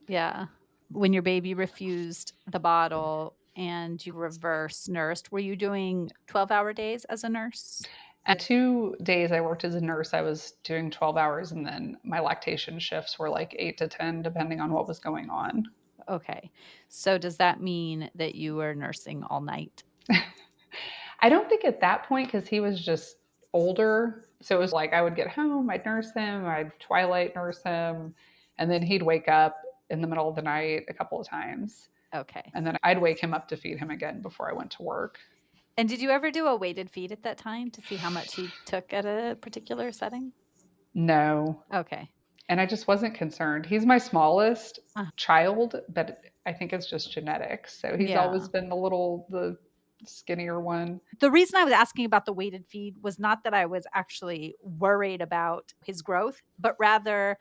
Yeah. When your baby refused the bottle and you reverse nursed, were you doing 12-hour days as a nurse? And 2 days I worked as a nurse, I was doing 12 hours, and then my lactation shifts were like 8 to 10, depending on what was going on. Okay. So does that mean that you were nursing all night? I don't think at that point, because he was just older. So it was like I would get home, I'd nurse him, I'd twilight nurse him, and then he'd wake up in the middle of the night a couple of times. Okay. And then I'd wake him up to feed him again before I went to work. And did you ever do a weighted feed at that time to see how much he took at a particular setting? No. Okay. And I just wasn't concerned. He's my smallest Uh, child, but I think it's just genetics. So he's always yeah. been the skinnier one. The reason I was asking about the weighted feed was not that I was actually worried about his growth, but rather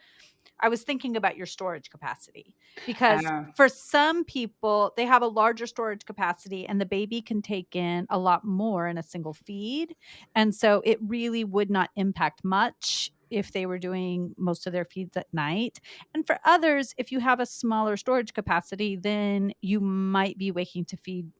I was thinking about your storage capacity, because Uh, for some people, they have a larger storage capacity and the baby can take in a lot more in a single feed. And so it really would not impact much if they were doing most of their feeds at night. And for others, if you have a smaller storage capacity, then you might be waking to feed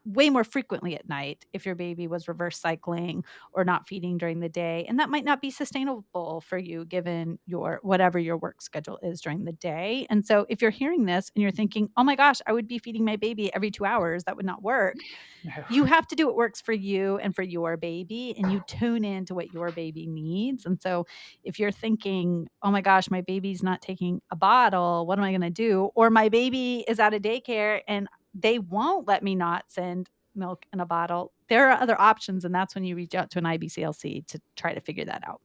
way more frequently at night if your baby was reverse cycling or not feeding during the day, and that might not be sustainable for you given your whatever your work schedule is during the day. And so if you're hearing this and you're thinking, oh my gosh, I would be feeding my baby every 2 hours, that would not work. no. You have to do what works for you and for your baby, and you tune into what your baby needs. And so if you're thinking, oh my gosh, my baby's not taking a bottle, what am I going to do? Or my baby is out of daycare and they won't let me not send milk in a bottle. There are other options, and that's when you reach out to an IBCLC to try to figure that out.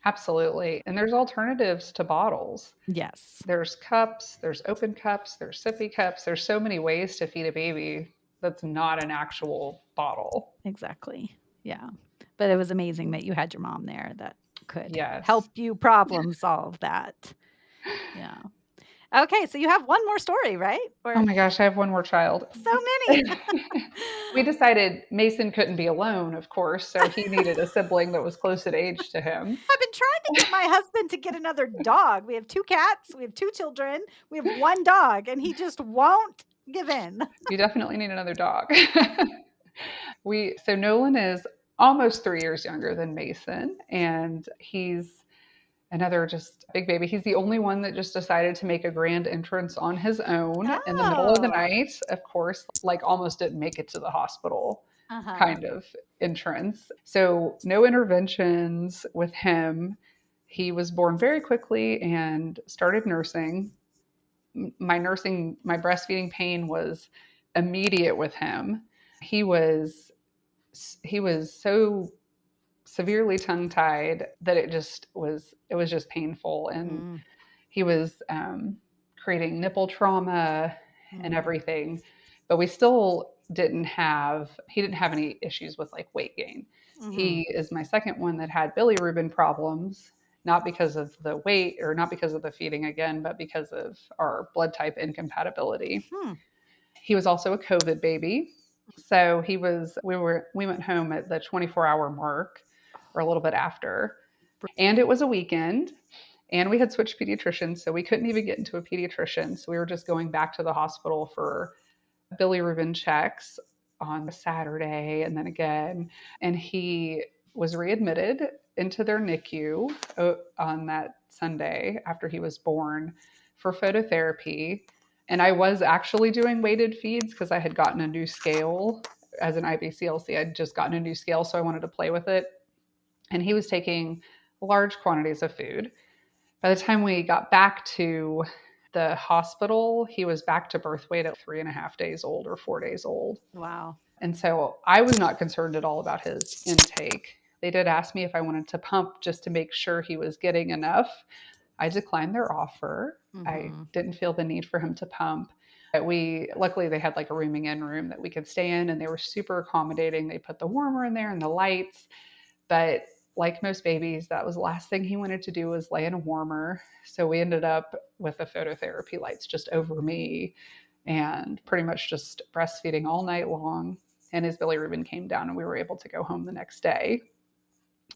Absolutely. And there's alternatives to bottles. Yes, There's cups, there's open cups, there's sippy cups. There's so many ways to feed a baby that's not an actual bottle. exactly. Yeah. But it was amazing that you had your mom there that could Yes. help you problem solve that. Yeah. Okay, so you have one more story, right? Or Oh my gosh, I have one more child. so many. We decided Mason couldn't be alone, of course, so he needed a sibling that was close in age to him. I've been trying to get my husband to get another dog. We have 2 cats, we have 2 children, we have 1 dog, and he just won't give in. You definitely need another dog. So Nolan is almost 3 years younger than Mason, and he's another just big baby. He's the only one that just decided to make a grand entrance on his own in the middle of the Oh. night. Of course, like almost didn't make it to the hospital Uh-huh. kind of entrance. So no interventions with him. He was born very quickly and started nursing. My breastfeeding pain was immediate with him. He was so severely tongue tied that it was just painful, and he was creating nipple trauma and everything. But he didn't have any issues with like weight gain. He is my second one that had bilirubin problems, not because of the weight or not because of the feeding again, but because of our blood type incompatibility. He was also a COVID baby. So we went home at the 24-hour mark or a little bit after. And it was a weekend, and we had switched pediatricians, so we couldn't even get into a pediatrician. So we were just going back to the hospital for bilirubin checks on Saturday and then again. And he was readmitted into their NICU on that Sunday after he was born for phototherapy. And I was actually doing weighted feeds because I had gotten a new scale as an IBCLC. I'd just gotten a new scale, so I wanted to play with it. And he was taking large quantities of food. By the time we got back to the hospital, he was back to birth weight at 3.5 days old or 4 days old. Wow. And so I was not concerned at all about his intake. They did ask me if I wanted to pump just to make sure he was getting enough. I declined their offer. I didn't feel the need for him to pump. Luckily they had like a rooming in room that we could stay in, and they were super accommodating. They put the warmer in there and the lights. But like most babies, that was the last thing he wanted to do was lay in a warmer. So we ended up with the phototherapy lights just over me and pretty much just breastfeeding all night long. And his bilirubin came down and we were able to go home the next day.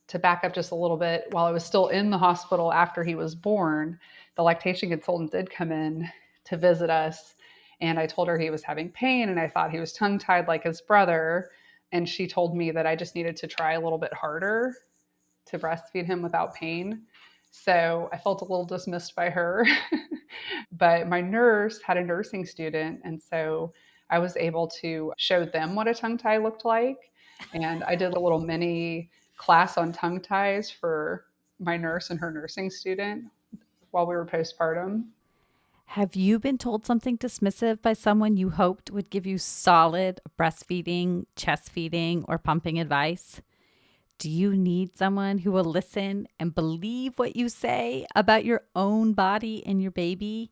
To back up just a little bit, while I was still in the hospital after he was born, the lactation consultant did come in to visit us. And I told her he was having pain and I thought he was tongue-tied like his brother. And she told me that I just needed to try a little bit harder to breastfeed him without pain. So I felt a little dismissed by her. But my nurse had a nursing student, and so I was able to show them what a tongue tie looked like. And I did a little mini class on tongue ties for my nurse and her nursing student while we were postpartum. Have you been told something dismissive by someone you hoped would give you solid breastfeeding, chest feeding, or pumping advice? Do you need someone who will listen and believe what you say about your own body and your baby?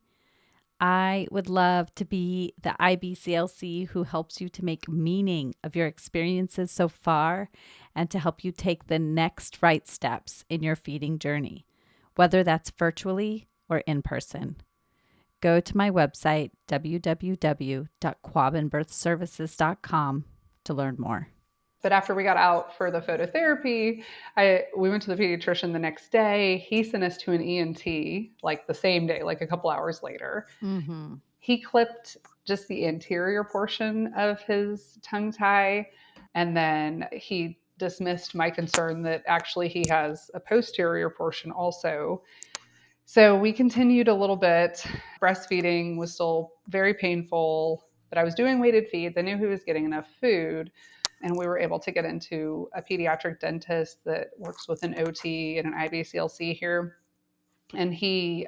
I would love to be the IBCLC who helps you to make meaning of your experiences so far and to help you take the next right steps in your feeding journey, whether that's virtually or in person. Go to my website, www.quabbinbirthservices.com, to learn more. But after we got out for the phototherapy, we went to the pediatrician the next day. He sent us to an ENT like the same day, like a couple hours later. Mm-hmm. He clipped just the anterior portion of his tongue tie, and then he dismissed my concern that actually he has a posterior portion also. So we continued a little bit. Breastfeeding was still very painful, but I was doing weighted feeds. I knew he was getting enough food. And we were able to get into a pediatric dentist that works with an OT and an IBCLC here. And he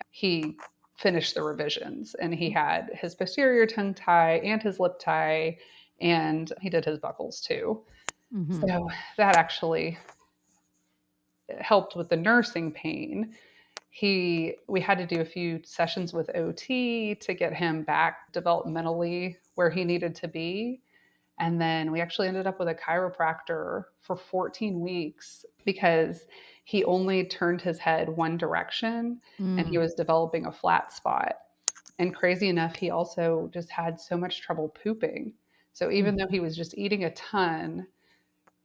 finished the revisions, and he had his posterior tongue tie and his lip tie, and he did his buckles too. Mm-hmm. So that actually helped with the nursing pain. We had to do a few sessions with OT to get him back developmentally where he needed to be. And then we actually ended up with a chiropractor for 14 weeks because he only turned his head one direction and he was developing a flat spot. And crazy enough, he also just had so much trouble pooping. So even though he was just eating a ton,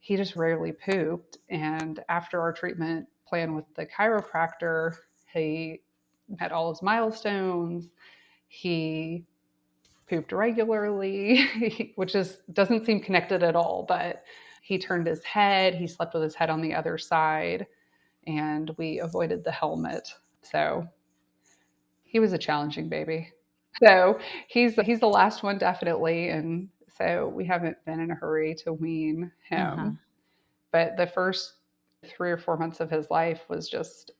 he just rarely pooped. And after our treatment plan with the chiropractor, he met all his milestones. He pooped regularly, which doesn't seem connected at all, but he turned his head, he slept with his head on the other side, and we avoided the helmet. So he was a challenging baby. So he's the last one definitely, and so we haven't been in a hurry to wean him. But the first 3 or 4 months of his life was just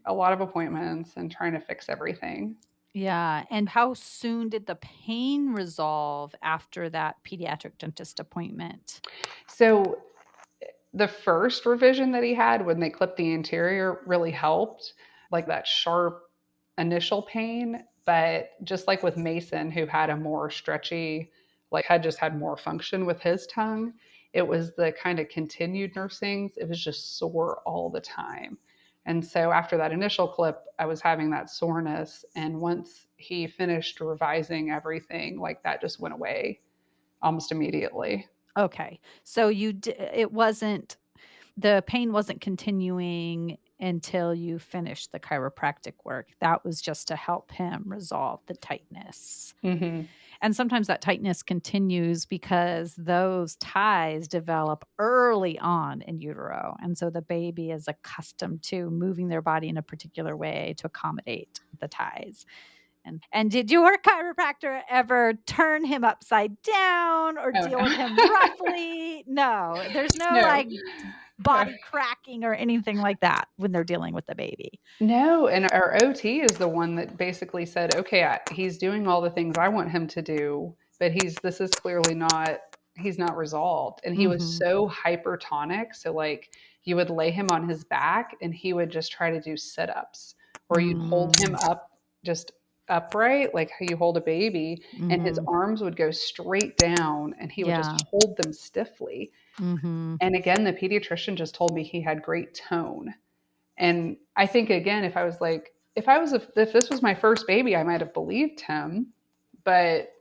a lot of appointments and trying to fix everything. Yeah. And how soon did the pain resolve after that pediatric dentist appointment? So the first revision that he had when they clipped the anterior really helped, like that sharp initial pain. But just like with Mason, who had a more stretchy, like had just had more function with his tongue, it was the kind of continued nursings. It was just sore all the time. And so after that initial clip, I was having that soreness. And once he finished revising everything, like that just went away almost immediately. Okay. So it wasn't, the pain wasn't continuing until you finished the chiropractic work. That was just to help him resolve the tightness. Mm-hmm. And sometimes that tightness continues because those ties develop early on in utero. And so the baby is accustomed to moving their body in a particular way to accommodate the ties. And did your chiropractor ever turn him upside down or Oh, deal no. with him roughly? No, there's no No. like body cracking or anything like that when they're dealing with the baby. No, and our OT is the one that basically said, "Okay, he's doing all the things I want him to do, but this is clearly not he's not resolved." And he was Mhm. so hypertonic, so like you would lay him on his back and he would just try to do sit-ups, or you'd hold him Mm. up just upright like how you hold a baby, and his Mhm. arms would go straight down and he would just Yeah. hold them stiffly. Mhm. And again, the pediatrician just told me he had great tone. And I think again, if this was my first baby, I might have believed him, but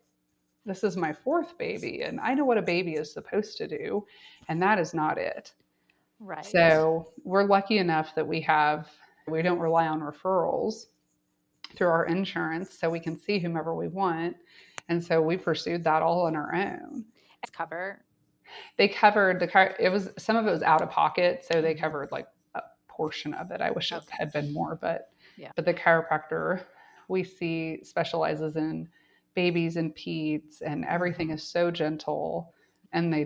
this is my fourth baby, and I know what a baby is supposed to do, and that is not it. Right. So we're lucky enough that we don't rely on referrals through our insurance, so we can see whomever we want. And so we pursued that all on our own. It's cover. They covered the car. It was some of it was out of pocket, so they Mhm. covered like a portion of it. I wish it Okay. had been more, but Yeah. the chiropractor we see specializes in babies and peds, and everything Mhm. is so gentle. And I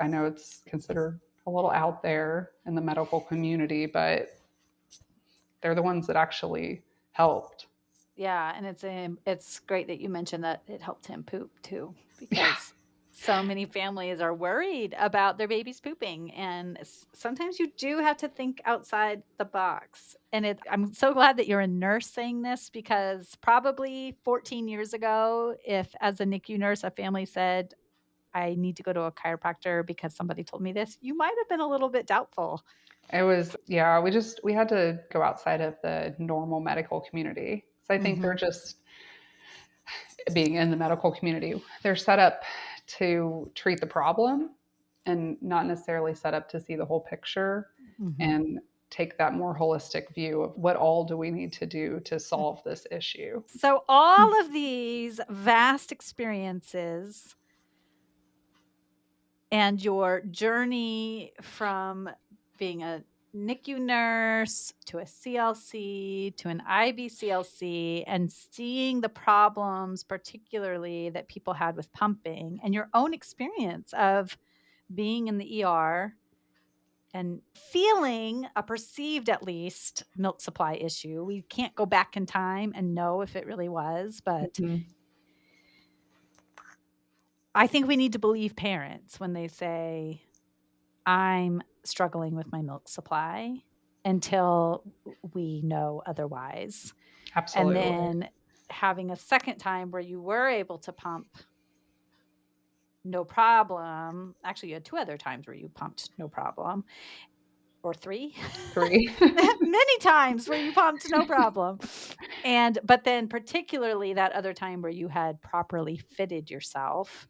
know it's considered a little out there in the medical community, but they're the ones that actually helped. Yeah, and it's great that you mentioned that it helped him poop too, Yeah. because so many families are worried about their babies pooping, and sometimes you do have to think outside the box. And I'm so glad that you're a nurse saying this, because probably 14 years ago, if as a NICU nurse a family said, I need to go to a chiropractor because somebody told me this, you might have been a little bit doubtful. It was, yeah, we had to go outside of the normal medical community. So I think they're just being in the medical community. They're set up to treat the problem and not necessarily set up to see the whole picture and take that more holistic view of what all do we need to do to solve this issue. So all of these vast experiences and your journey from being a NICU nurse to a CLC to an IBCLC and seeing the problems, particularly that people had with pumping, and your own experience of being in the ER and feeling a perceived, at least, milk supply issue. We can't go back in time and know if it really was, but I think we need to believe parents when they say, I'm struggling with my milk supply until we know otherwise. And Absolutely. then having a second time where you were able to pump no problem. Actually, you had 2 other times where you pumped no problem, or 3. 3. Many times where you pumped no problem. But then particularly that other time where you had properly fitted yourself.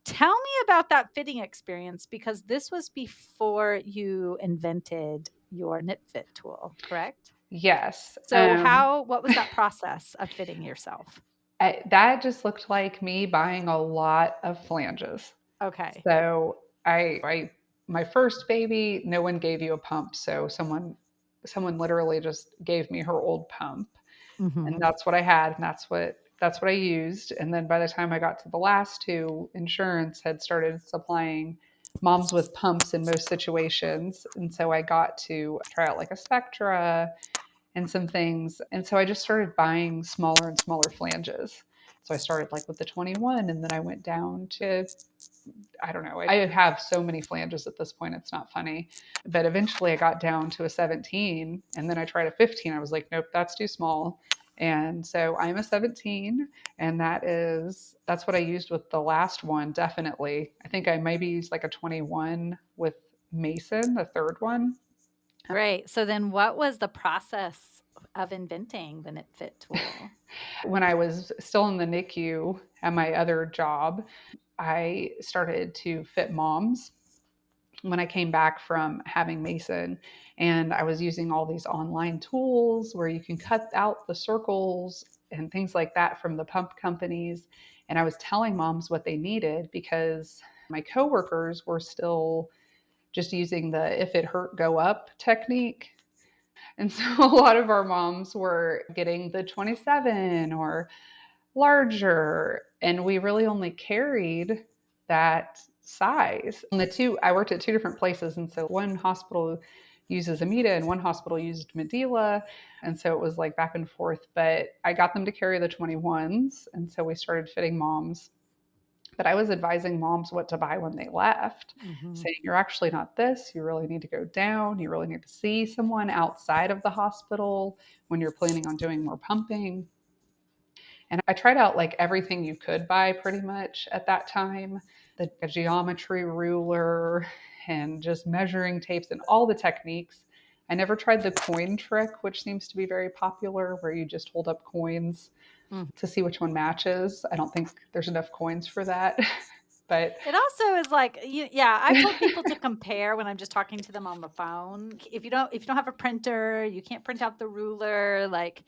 Tell me about that fitting experience, because this was before you invented your NipFit tool, correct? Yes. So what was that process of fitting yourself? That just looked like me buying a lot of flanges. Okay. So my first baby, no one gave you a pump. So someone literally just gave me her old pump, and that's what I had, and that's what I used. And then by the time I got to the last 2, insurance had started supplying moms with pumps in most situations, and so I got to try out like a Spectra and some things. And so I just started buying smaller and smaller flanges. So I started like with the 21, and then I went down to, I don't know, I have so many flanges at this point, it's not funny. But eventually I got down to a 17, and then I tried a 15. I was like, nope, that's too small. And so I'm a 17, and that's what I used with the last one, definitely. I think I maybe used like a 21 with Mason, the third one. Great. So then what was the process of inventing the NipFit tool? When I was still in the NICU at my other job, I started to fit moms when I came back from having Mason. And I was using all these online tools where you can cut out the circles and things like that from the pump companies. And I was telling moms what they needed because my coworkers were still just using the if it hurt, go up technique. And so a lot of our moms were getting the 27 or larger, and we really only carried that size. And I worked at 2 different places, and so one hospital uses Amida and one hospital used Medela, and so it was like back and forth. But I got them to carry the 21s, and so we started fitting moms. But I was advising moms what to buy when they left, saying, you're actually not this. You really need to go down. You really need to see someone outside of the hospital when you're planning on doing more pumping. And I tried out like everything you could buy pretty much at that time, the geometry ruler and just measuring tapes and all the techniques. I never tried the coin trick, which seems to be very popular, where you just hold up coins to see which one matches. I don't think there's enough coins for that. But it also is like, yeah, I've told people to compare when I'm just talking to them on the phone. If you don't have a printer, you can't print out the ruler, like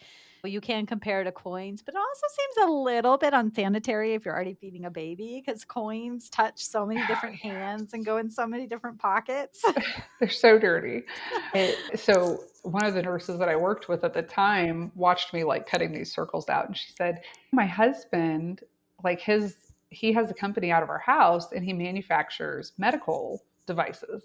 you can compare to coins, but it also seems a little bit unsanitary if you're already feeding a baby, because coins touch so many different hands and go in so many different pockets. they're so dirty. So one of the nurses that I worked with at the time watched me like cutting these circles out, and she said, my husband, like he has a company out of our house and he manufactures medical devices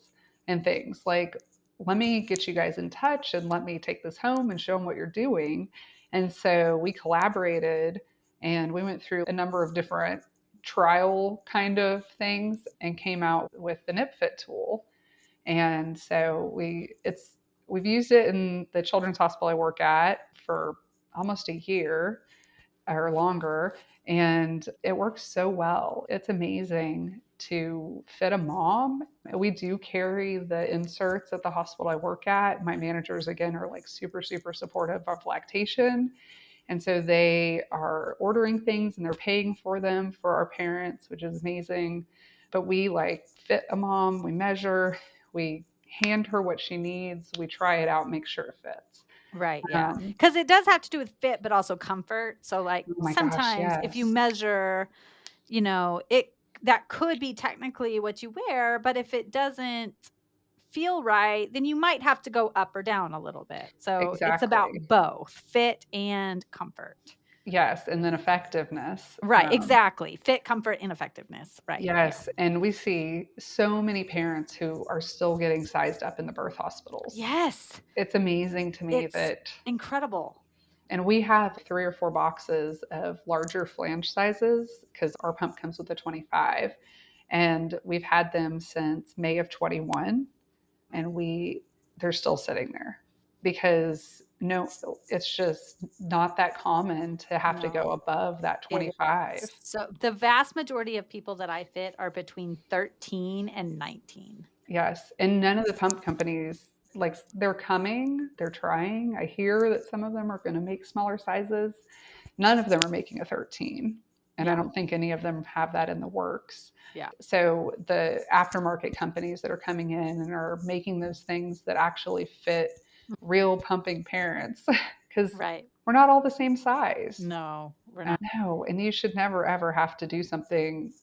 and things. Like, let me get you guys in touch and let me take this home and show them what you're doing. And so we collaborated and we went through a number of different trial kind of things and came out with the NipFit tool. And so we've used it in the children's hospital I work at for almost a year or longer, and it works so well. It's amazing to fit a mom. We do carry the inserts at the hospital I work at. My managers, again, are like super, super supportive of lactation. And so they are ordering things and they're paying for them for our parents, which is amazing. But we like fit a mom, we measure, we hand her what she needs, we try it out, make sure it fits. Right. Yeah. Because it does have to do with fit, but also comfort. So, like, Oh my gosh, sometimes if you yes. measure, that could be technically what you wear, but if it doesn't feel right, then you might have to go up or down a little bit. So it's about Exactly. both fit and comfort. Yes. And then effectiveness. Right. Exactly. Fit, comfort, and effectiveness. Right. Yeah. Yes. And we see so many parents who are still getting sized up in the birth hospitals. Yes. It's amazing to me It's that. incredible. And we have 3 or 4 boxes of larger flange sizes because our pump comes with a 25. And we've had them since May of 21. And they're still sitting there because no, it's just not that common to have to go No. above that 25. So the vast majority of people that I fit are between 13 and 19. Yes. And none of the pump companies, like, they're coming, they're trying. I hear that some of them are going to make smaller sizes. None of them are making a 13. And I Yeah. don't think any of them have that in the works. Yeah. So the aftermarket companies that are coming in and are making those things that actually fit real pumping parents, because Right. we're not all the same size. No, we're not. No. And you should never, ever have to do something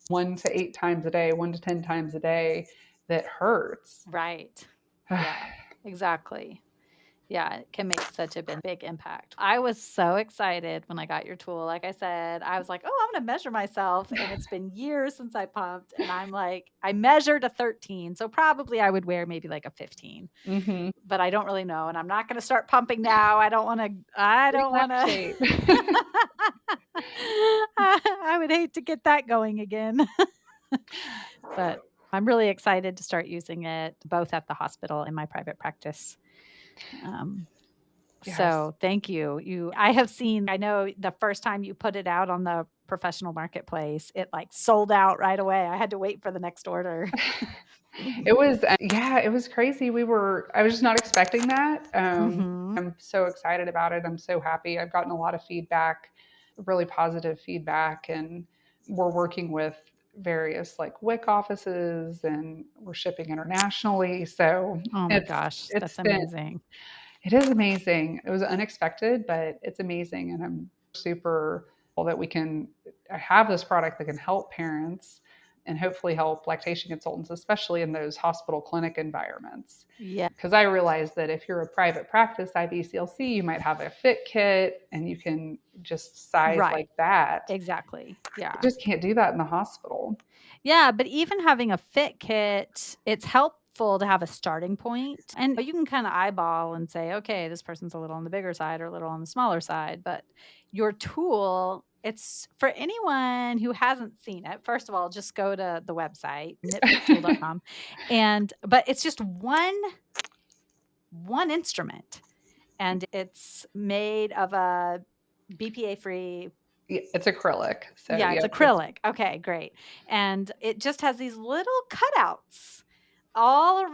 1 to 8 times a day, 1 to 10 times a day that hurts. Right. Yeah, exactly. Yeah, it can make such a big impact. I was so excited when I got your tool. Like I said, I was like, oh, I'm going to measure myself. And it's been years since I pumped. And I'm like, I measured a 13. So probably I would wear maybe like a 15. Mm-hmm. But I don't really know. And I'm not going to start pumping now. I don't want to. Relactate. I would hate to get that going again. But I'm really excited to start using it both at the hospital and my private practice. Yes. So thank you. I know the first time you put it out on the professional marketplace, it like sold out right away. I had to wait for the next order. It was crazy. I was just not expecting that. Mhm. I'm so excited about it. I'm so happy. I've gotten a lot of feedback, really positive feedback, and we're working with various like WIC offices and we're shipping internationally. So Oh my gosh, that's amazing. it is amazing. It was unexpected, but it's amazing. And I'm super grateful that we can have this product that can help parents and hopefully help lactation consultants, especially in those hospital clinic environments. Yeah. Because I realize that if you're a private practice IBCLC, you might have a fit kit and you can just size Right. like that. Exactly. Yeah. You just can't do that in the hospital. Yeah, but even having a fit kit, it's helpful to have a starting point. And you can kind of eyeball and say, okay, this person's a little on the bigger side or a little on the smaller side. But your tool, it's for anyone who hasn't seen it. First of all, just go to the website, nipfittool.com. But it's just one instrument. And it's made of a BPA free. It's acrylic. So Yeah, it's yep, acrylic. Okay, great. And it just has these little cutouts all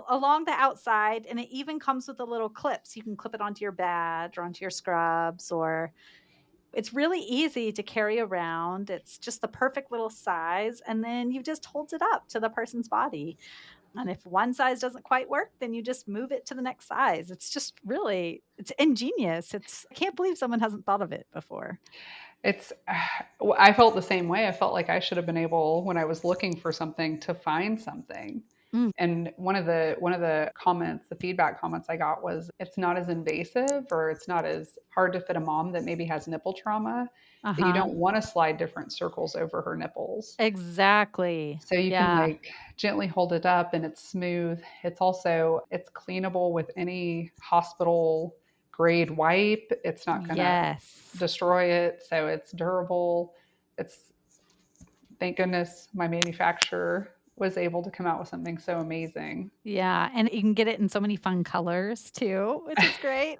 along the outside, and it even comes with a little clips. You can clip it onto your badge or onto your scrubs, or it's really easy to carry around. It's just the perfect little size, and then you just hold it up to the person's body. And if one size doesn't quite work, then you just move it to the next size. It's ingenious. I can't believe someone hasn't thought of it before. I felt the same way. I felt like I should have been able, when I was looking for something, to find something. Mm. And one of the comments, the feedback comments I got was, it's not as invasive or it's not as hard to fit a mom that maybe has nipple trauma, that you don't want to slide different circles over her nipples. Exactly. So you can like gently hold it up and it's smooth. It's cleanable with any hospital grade wipe. It's not going to destroy it. So it's durable. Thank goodness my manufacturer was able to come out with something so amazing. Yeah, and you can get it in so many fun colors too, which is great.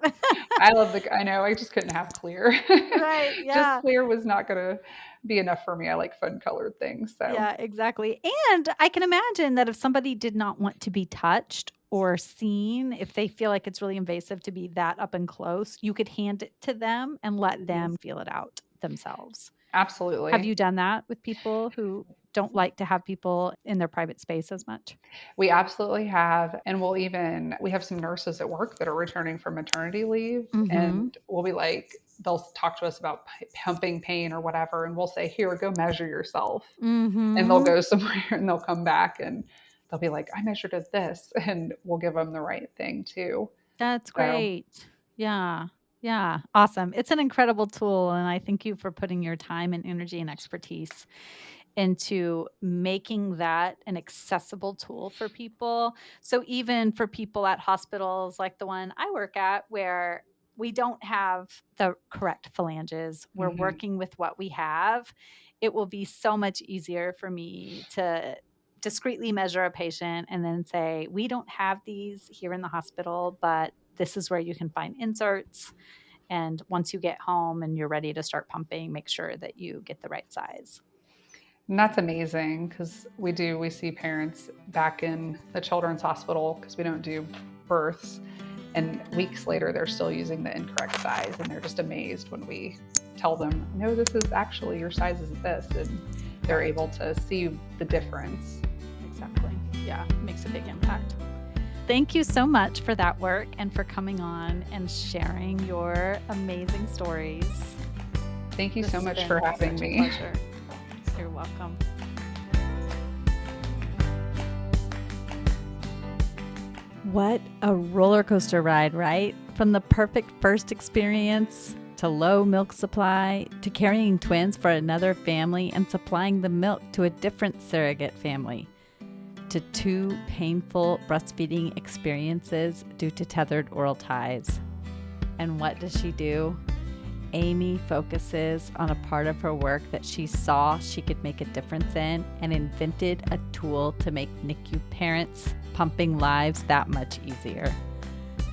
I know, I just couldn't have clear. Right, Just yeah. clear was not gonna be enough for me. I like fun colored things, so Yeah, exactly. And I can imagine that if somebody did not want to be touched or seen, if they feel like it's really invasive to be that up and close, you could hand it to them and let Mhm. them feel it out themselves. Have Absolutely. you done that with people who don't like to have people in their private space as much? We absolutely have, and we have some nurses at work that are returning from maternity leave, Mhm. and we'll be like, they'll talk to us about pumping pain or whatever, and we'll say, "Here, go measure yourself." And they'll Mhm. go somewhere and they'll come back and they'll be like, "I measured at this," and we'll give them the right thing too. That's So great. Yeah. Yeah. Awesome. It's an incredible tool. And I thank you for putting your time and energy and expertise into making that an accessible tool for people. So even for people at hospitals like the one I work at, where we don't have the correct phalanges, we're mhm. working with what we have, it will be so much easier for me to discreetly measure a patient and then say, we don't have these here in the hospital, but this is where you can find inserts. And once you get home and you're ready to start pumping, make sure that you get the right size. And that's amazing because we see parents back in the children's hospital because we don't do births, and weeks later they're still using the incorrect size, and they're just amazed when we tell them, "No, this is actually your size is this," and they're Right. able to see the difference. Exactly. Yeah, makes a big impact. Thank you so much for that work and for coming on and sharing your amazing stories. Thank you This so has much been for having such a me. pleasure. You're welcome. What a roller coaster ride, right? From the perfect first experience to low milk supply to carrying twins for another family and supplying the milk to a different surrogate family to 2 painful breastfeeding experiences due to tethered oral ties. And what does she do? Amy focuses on a part of her work that she saw she could make a difference in and invented a tool to make NICU parents' pumping lives that much easier.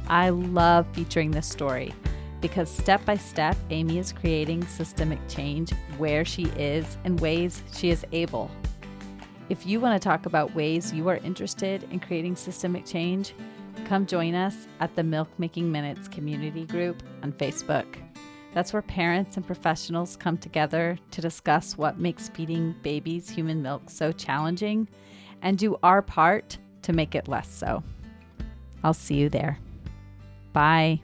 I love featuring this story because step by step, Amy is creating systemic change where she is and ways she is able. If you want to talk about ways you are interested in creating systemic change, come join us at the Milk Making Minutes community group on Facebook. That's where parents and professionals come together to discuss what makes feeding babies human milk so challenging and do our part to make it less so. I'll see you there. Bye.